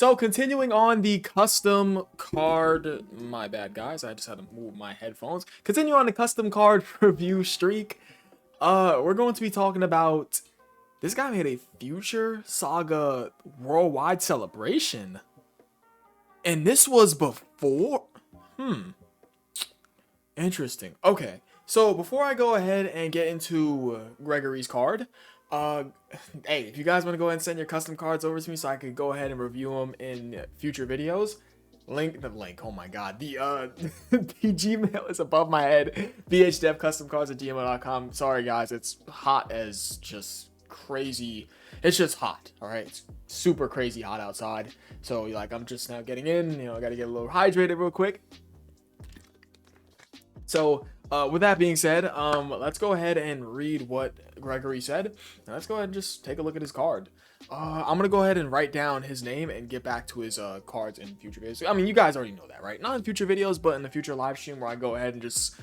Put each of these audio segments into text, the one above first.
So continuing on the custom card, my bad guys, I just had to move my headphones. Continue on the custom card review streak. We're going to be talking about this guy made a Future Saga worldwide celebration. And this was before. Interesting. Okay. So before I go ahead and get into Gregory's card, uh, hey, if you guys want to go ahead and send your custom cards over to me so I could go ahead and review them in future videos, the link. Oh my God, the the Gmail is above my head. bhdevcustomcards@gmail.com. Sorry guys, it's hot as just crazy. It's just hot. All right, it's super crazy hot outside. So like I'm just now getting in. I got to get a little hydrated real quick. So, with that being said, let's go ahead and read what Gregory said. And let's go ahead and just take a look at his card. I'm going to go ahead and write down his name and get back to his cards in future videos. I mean, you guys already know that, right? Not in future videos, but in the future live stream where I go ahead and just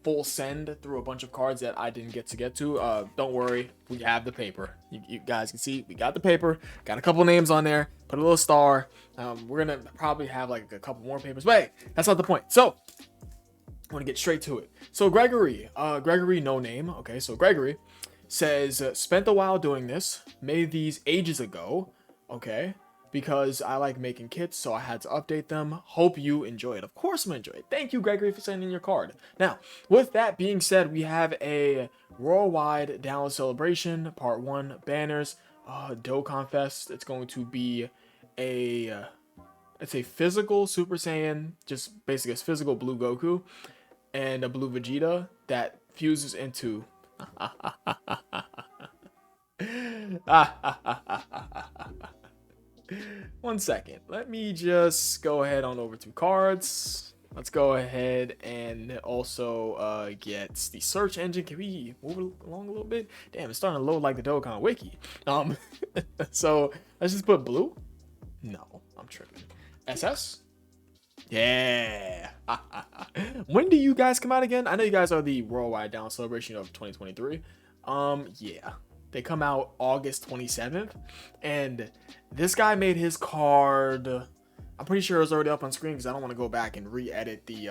full send through a bunch of cards that I didn't get to. Don't worry, we have the paper. You guys can see we got the paper. Got a couple names on there. Put a little star. We're going to probably have like a couple more papers. But hey, that's not the point. So, I want to get straight to it. So Gregory, no name. Okay, so Gregory says, spent a while doing this, made these ages ago. Okay, because I like making kits, so I had to update them. Hope you enjoy it. Of course I'm gonna enjoy it. Thank you, Gregory, for sending your card. Now, with that being said, we have a worldwide download celebration, part 1, banners, Dokkan Fest. It's going to be it's a physical Super Saiyan, just basically a physical blue Goku and a blue Vegeta that fuses into one second, let me just go ahead on over to cards. Let's go ahead and also get the search engine. Can we move along a little bit? Damn, it's starting to load like the Dokkan wiki. So let's just put blue. No, I'm tripping. SS. Yeah. When do you guys come out again? I know you guys are the worldwide down celebration of 2023. Yeah. They come out August 27th. And this guy made his card. I'm pretty sure it was already up on screen because I don't want to go back and re-edit the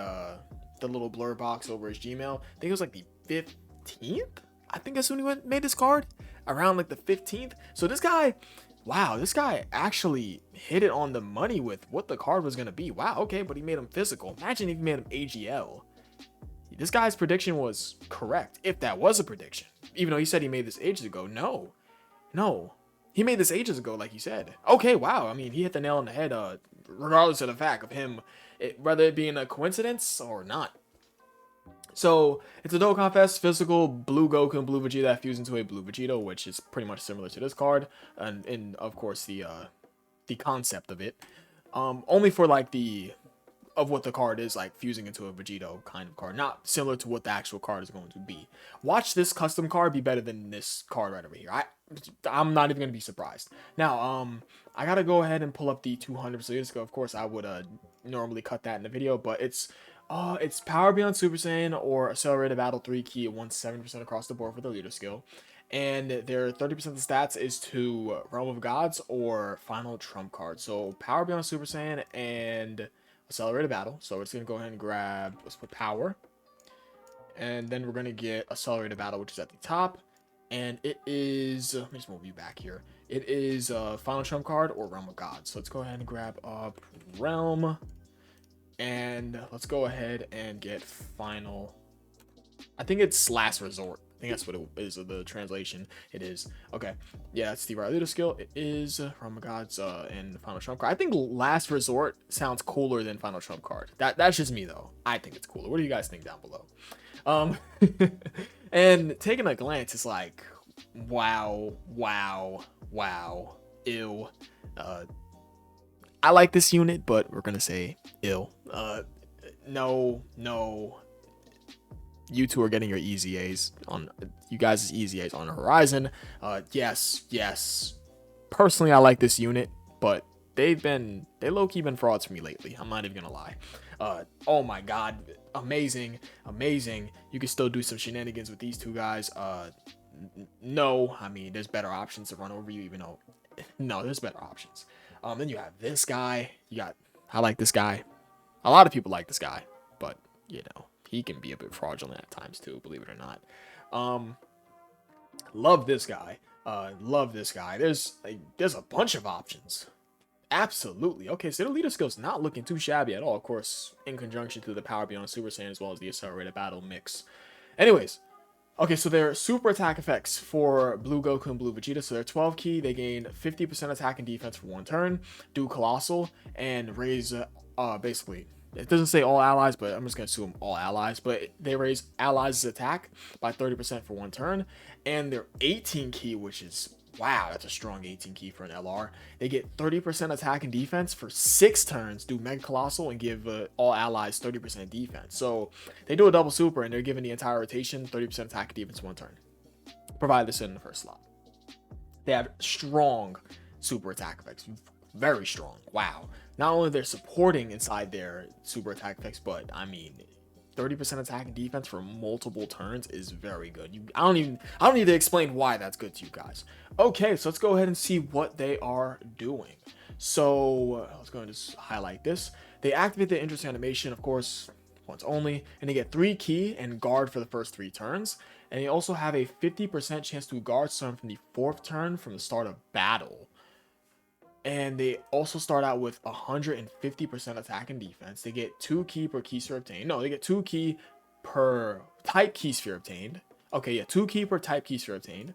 little blur box over his Gmail. I think it was like the 15th. I think that's when he made this card. Around like the 15th. So this guy, wow, this guy actually hit it on the money with what the card was going to be. Wow, okay, but he made him physical. Imagine if he made him AGL. This guy's prediction was correct, if that was a prediction. Even though he said he made this ages ago. No. He made this ages ago, like he said. Okay, wow. I mean, he hit the nail on the head, regardless of the fact of him, whether it being a coincidence or not. So, it's a Dokkan Fest physical blue Goku and blue Vegeta that fuse into a blue Vegito, which is pretty much similar to this card. And of course, the concept of it. Only for, like, of what the card is, like, fusing into a Vegito kind of card. Not similar to what the actual card is going to be. Watch this custom card be better than this card right over here. I'm not even going to be surprised. Now, I got to go ahead and pull up the 200 Vegito. Of course, I would normally cut that in the video, but it's Power Beyond Super Saiyan or Accelerated Battle 3 key at 170% across the board for the leader skill. And their 30% of the stats is to Realm of Gods or Final Trump card. So Power Beyond Super Saiyan and Accelerated Battle. So we're just going to go ahead and grab, let's put Power. And then we're going to get Accelerated Battle, which is at the top. And it is, let me just move you back here. It is Final Trump card or Realm of Gods. So let's go ahead and grab up Realm. And let's go ahead and get Final. I think it's Last Resort. I think that's what it is, the translation. It is. Okay. Yeah, it's the right leader skill. It is Realm of Gods and Final Trump card. I think Last Resort sounds cooler than Final Trump card. That's just me, though. I think it's cooler. What do you guys think down below? And taking a glance, it's like, wow, ew. I like this unit, but we're gonna say ill. No. You two are getting your easy A's on you guys' easy A's on the horizon. Yes. Personally, I like this unit, but they low-key been frauds for me lately. I'm not even gonna lie. Oh my God, amazing. You can still do some shenanigans with these two guys. No, I mean, there's better options to run over you, even though no, there's better options. Then you have this guy. I like this guy. A lot of people like this guy, but you know, he can be a bit fraudulent at times too, believe it or not. Um, love this guy. Love this guy. There's a bunch of options. Absolutely. Okay, so the leader skill's not looking too shabby at all. Of course, in conjunction to the Power Beyond Super Saiyan as well as the Accelerated Battle mix. Anyways, okay, so their super attack effects for Blue Goku and Blue Vegeta. So they're 12 key. They gain 50% attack and defense for one turn, do Colossal, and raise, basically, it doesn't say all allies, but I'm just going to assume all allies. But they raise allies' attack by 30% for one turn. And they're 18 key, which is, wow, that's a strong 18 key for an LR. They get 30% attack and defense for 6 turns, do Mega Colossal, and give all allies 30% defense. So they do a double super, and they're giving the entire rotation 30% attack and defense one turn, provided they're in the first slot. They have strong super attack effects, very strong. Wow. Not only they're supporting inside their super attack effects, but I mean, 30% attack and defense for multiple turns is very good. I don't need to explain why that's good to you guys. Okay, so let's go ahead and see what they are doing. So let's go and just highlight this. They activate the interest animation, of course, once only, and they get 3 key and guard for the first 3 turns. And they also have a 50% chance to guard starting from the 4th turn from the start of battle. And they also start out with 150% attack and defense. They get 2 key per key sphere obtained. No, they get 2 key per type key sphere obtained. Okay, yeah, 2 key per type key sphere obtained.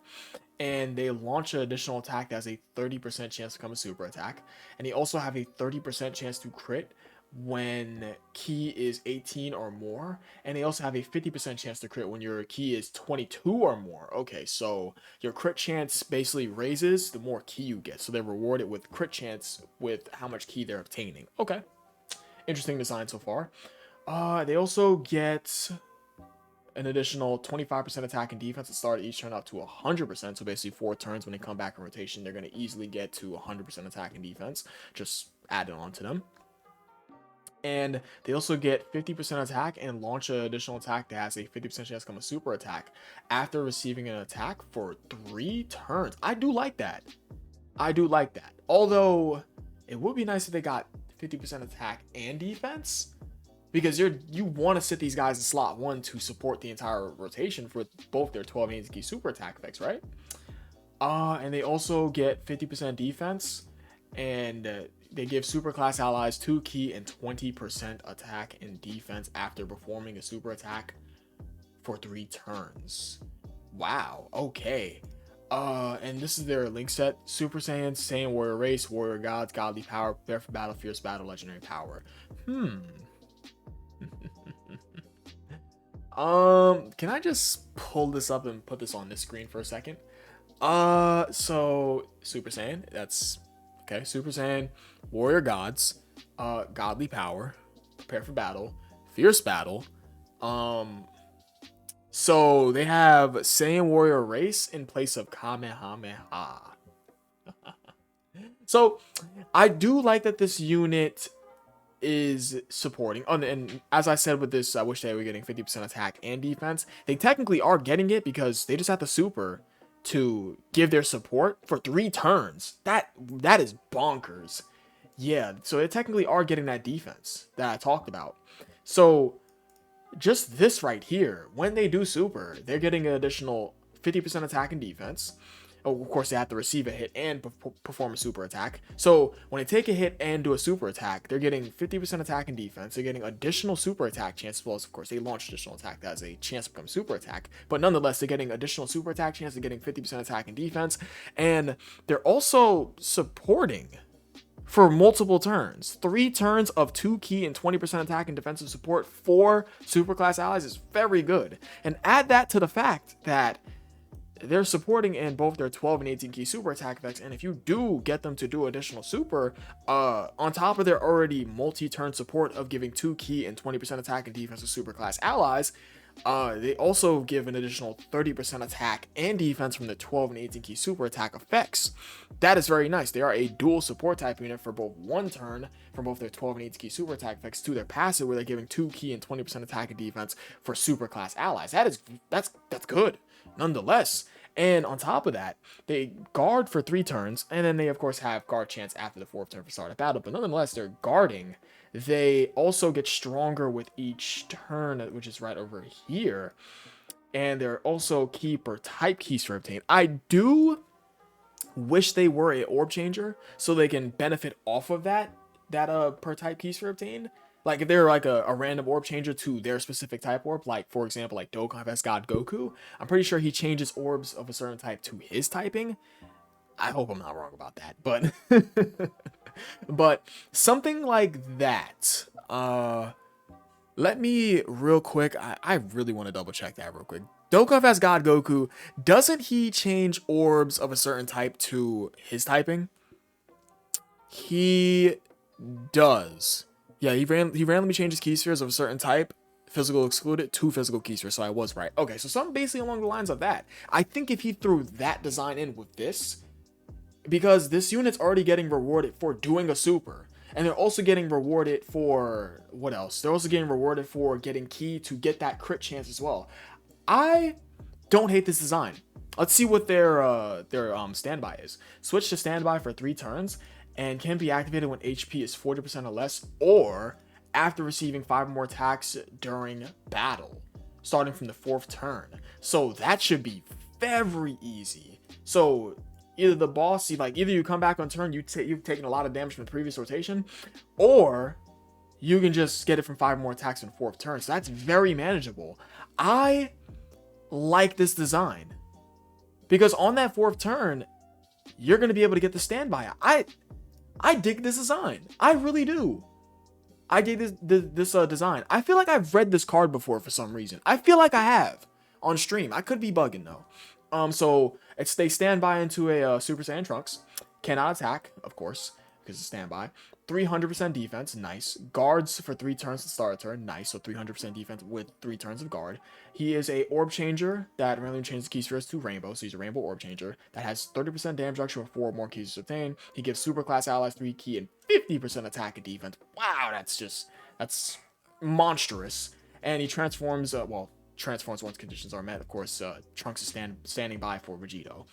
And they launch an additional attack that has a 30% chance to become a super attack. And they also have a 30% chance to crit when key is 18 or more, and they also have a 50% chance to crit when your key is 22 or more. Okay, so your crit chance basically raises the more key you get, so they're rewarded with crit chance with how much key they're obtaining. Okay, interesting design so far. They also get an additional 25% attack and defense at the start of each turn up to 100%. So basically 4 turns when they come back in rotation, they're going to easily get to 100% attack and defense. Just add it on to them. And they also get 50% attack and launch an additional attack that has a 50% chance to become a super attack after receiving an attack for 3 turns. I do like that. Although it would be nice if they got 50% attack and defense, because you want to sit these guys in slot 1 to support the entire rotation for both their 12 and 18 key super attack effects, right? And they also get 50% defense, and they give super class allies 2 key and 20% attack and defense after performing a super attack for 3 turns. Wow, okay. And this is their link set: Super Saiyan, Saiyan Warrior Race, Warrior Gods, Godly Power, Prepare for Battle, Fierce Battle, Legendary Power. Can I just pull this up and put this on this screen for a second? So Super Saiyan, that's okay. Super Saiyan, Warrior Gods, Godly Power, Prepare for Battle, Fierce Battle. So they have Saiyan Warrior Race in place of Kamehameha. So I do like that this unit is supporting. And as I said with this, I wish they were getting 50% attack and defense. They technically are getting it because they just have the super to give their support for 3 turns. That is bonkers. Yeah, so they technically are getting that defense that I talked about. So just this right here, when they do super, they're getting an additional 50% attack and defense. Oh, of course, they have to receive a hit and perform a super attack. So when they take a hit and do a super attack, they're getting 50% attack and defense. They're getting additional super attack chance, as well as, of course, they launch additional attack that has a chance to become super attack. But nonetheless, they're getting additional super attack chance. They're getting 50% attack and defense. And they're also supporting for multiple turns. 3 turns of 2 key and 20% attack and defensive support for superclass allies is very good. And add that to the fact that they're supporting in both their 12 and 18 key super attack effects, and if you do get them to do additional super, on top of their already multi-turn support of giving 2 key and 20% attack and defense to superclass allies, they also give an additional 30% attack and defense from the 12 and 18 key super attack effects. That is very nice. They are a dual support type unit for both 1 turn from both their 12 and 18 key super attack effects to their passive, where they're giving 2 key and 20% attack and defense for superclass allies. That's good. nonetheless. And on top of that, they guard for 3 turns, and then they of course have guard chance after the 4th turn for start of battle. But nonetheless, they're guarding. They also get stronger with each turn, which is right over here. And they're also keeper type keys for obtain. I do wish they were a orb changer so they can benefit off of that per type keys for obtain. Like if they're like a random orb changer to their specific type orb, like for example like Dokkan vs God Goku, I'm pretty sure he changes orbs of a certain type to his typing. I hope I'm not wrong about that, but but something like that. Let me real quick, I really want to double check that real quick. Dokkan vs God Goku, doesn't he change orbs of a certain type to his typing? He does. Yeah, he randomly changes key spheres of a certain type, physical excluded, to physical key spheres, so I was right. Okay, so something basically along the lines of that. I think if he threw that design in with this, because this unit's already getting rewarded for doing a super, and they're also getting rewarded for, what else? They're also getting rewarded for getting key to get that crit chance as well. I don't hate this design. Let's see what their standby is. Switch to standby for 3 turns, and can be activated when HP is 40% or less, or after receiving 5 more attacks during battle, starting from the 4th turn. So that should be very easy. So either the boss, either you come back on turn, you've taken a lot of damage from the previous rotation, or you can just get it from 5 more attacks in the 4th turn. So that's very manageable. I like this design because on that 4th turn, you're going to be able to get the standby. I dig this design. I really do. I dig this design. I feel like I've read this card before for some reason. I feel like I have on stream. I could be bugging though. So they stand by into a Super Saiyan Trunks. Cannot attack, of course, because it's standby. 300% defense, nice. Guards for 3 turns to start a turn, nice. So 300% defense with 3 turns of guard. He is a orb changer that randomly changes key spheres to rainbow, so he's a rainbow orb changer that has 30% damage reduction with 4 more keys to obtain. He gives super class allies 3 key and 50% attack and defense. Wow, that's monstrous. And he transforms, transforms once conditions are met. Of course, Trunks is standing by for Vegito.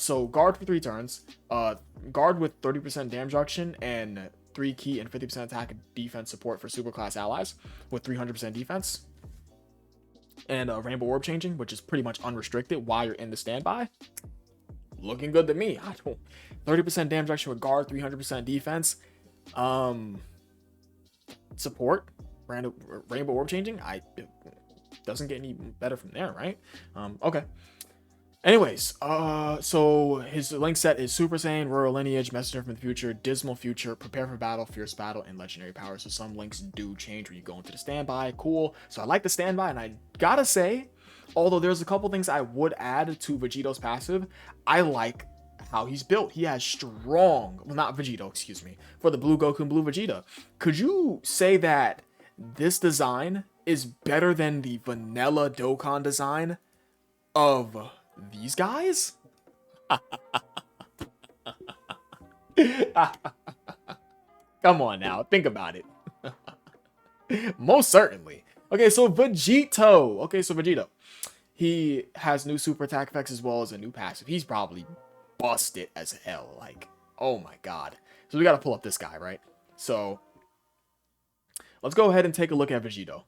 So guard for 3 turns. Guard with 30% damage reduction and 3 key and 50% attack and defense support for super class allies with 300% defense. And rainbow orb changing, which is pretty much unrestricted while you're in the standby. Looking good to me. 30% damage reduction with guard, 300% defense. Support, rainbow orb changing. Doesn't get any better from there, right? Okay. Anyways, so his link set is Super Saiyan, Royal Lineage, Messenger from the Future, Dismal Future, Prepare for Battle, Fierce Battle, and Legendary Power. So some links do change when you go into the standby. Cool. So I like the standby, and I gotta say, although there's a couple things I would add to Vegito's passive, I like how he's built. He has strong, well, not Vegito, excuse me, for the Blue Goku and Blue Vegeta. Could you say that this design is better than the vanilla Dokkan design of these guys? Come on now, think about it. Most certainly. Okay, so Vegito. He has new super attack effects as well as a new passive. He's probably busted as hell. Like, oh my god. So we gotta pull up this guy, right? So let's go ahead and take a look at Vegito.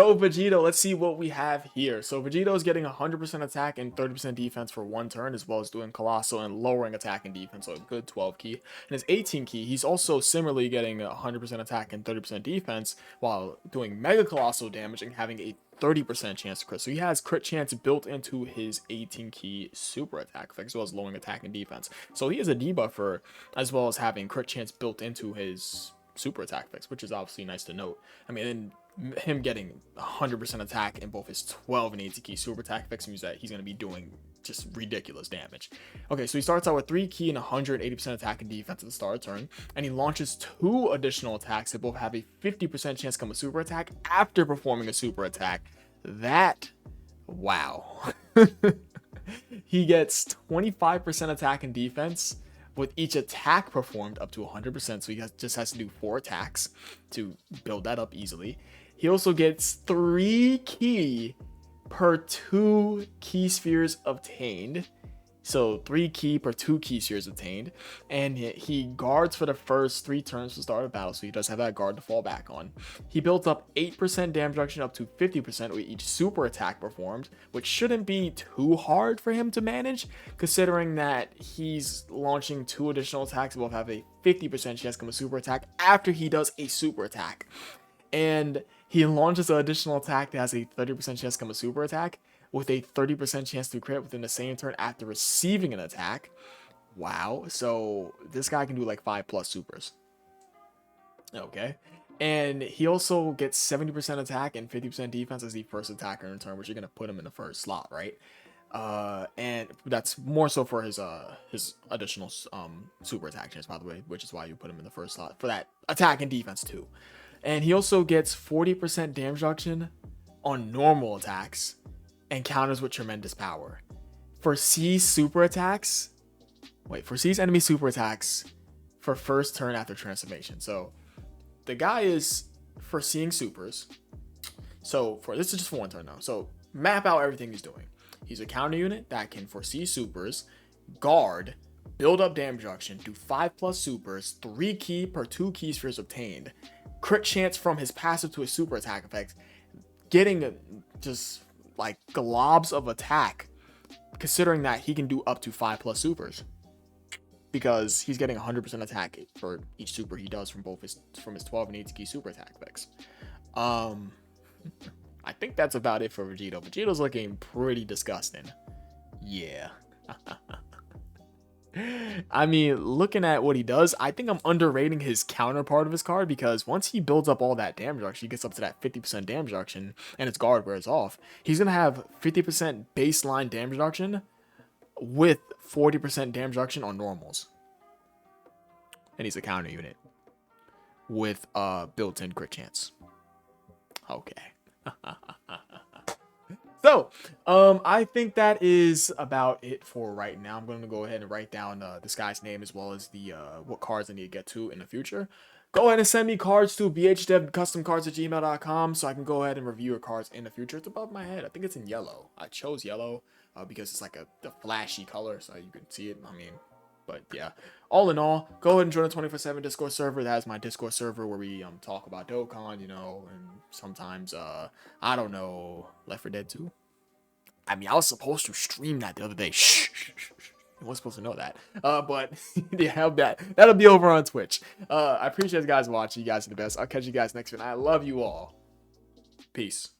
So Vegito, let's see what we have here. So Vegito is getting 100% attack and 30% defense for 1 turn, as well as doing Colossal and lowering attack and defense, so a good 12 key. And his 18 key, he's also similarly getting 100% attack and 30% defense, while doing Mega Colossal damage and having a 30% chance to crit. So he has crit chance built into his 18 key super attack effect, as well as lowering attack and defense. So he is a debuffer, as well as having crit chance built into his super attack effects, which is obviously nice to note. I mean, and him getting 100% attack in both his 12 and 18 key super attack effects means that he's going to be doing just ridiculous damage. Okay, so he starts out with 3 key and 180% attack and defense at the start of turn, and he launches 2 additional attacks that both have a 50% chance to come a super attack after performing a super attack. Wow. He gets 25% attack and defense with each attack performed up to 100%, so he just has to do 4 attacks to build that up easily. He also gets 3 key per 2 key spheres obtained. So 3 ki per 2 key spheres obtained. And he guards for the first 3 turns to start a battle, so he does have that guard to fall back on. He built up 8% damage reduction up to 50% with each super attack performed, which shouldn't be too hard for him to manage, considering that he's launching 2 additional attacks that both have a 50% chance to become a super attack after he does a super attack. And he launches an additional attack that has a 30% chance to become a super attack, with a 30% chance to crit within the same turn after receiving an attack. Wow. So this guy can do like 5+ supers. Okay. And he also gets 70% attack and 50% defense as the first attacker in turn, which you're going to put him in the first slot, right? And that's more so for his additional super attack chance, by the way, which is why you put him in the first slot for that attack and defense too. And he also gets 40% damage reduction on normal attacks and counters with tremendous power. Foresees super attacks. Foresees enemy super attacks for first turn after transformation. So the guy is foreseeing supers. So this is just for one turn though. So map out everything he's doing. He's a counter unit that can foresee supers, guard, build up damage reduction, do 5+ supers, 3 ki per 2 key spheres obtained, crit chance from his passive to his super attack effect, getting just like globs of attack, considering that he can do up to 5+ supers because he's getting 100% attack for each super he does from both his 12 and 18 key super attack effects. I think that's about it for Vegito. Vegito's looking pretty disgusting. Yeah. I mean, looking at what he does, I think I'm underrating his counterpart of his card, because once he builds up all that damage reduction, he gets up to that 50% damage reduction and his guard wears off. He's going to have 50% baseline damage reduction with 40% damage reduction on normals. And he's a counter unit with built-in crit chance. Okay. So, I think that is about it for right now. I'm going to go ahead and write down this guy's name as well as the what cards I need to get to in the future. Go ahead and send me cards to bhdevcustomcards@gmail.com so I can go ahead and review your cards in the future. It's above my head. I think it's in yellow. I chose yellow because it's like a flashy color, so you can see it. I mean, but yeah, all in all, go ahead and join the 24/7 Discord server. That is my Discord server where we talk about Dokkan, you know, and sometimes I don't know, Left 4 Dead 2. I mean, I was supposed to stream that the other day. Shh. I wasn't supposed to know that. But yeah, that'll be over on Twitch. I appreciate you guys watching. You guys are the best. I'll catch you guys next one. I love you all. Peace.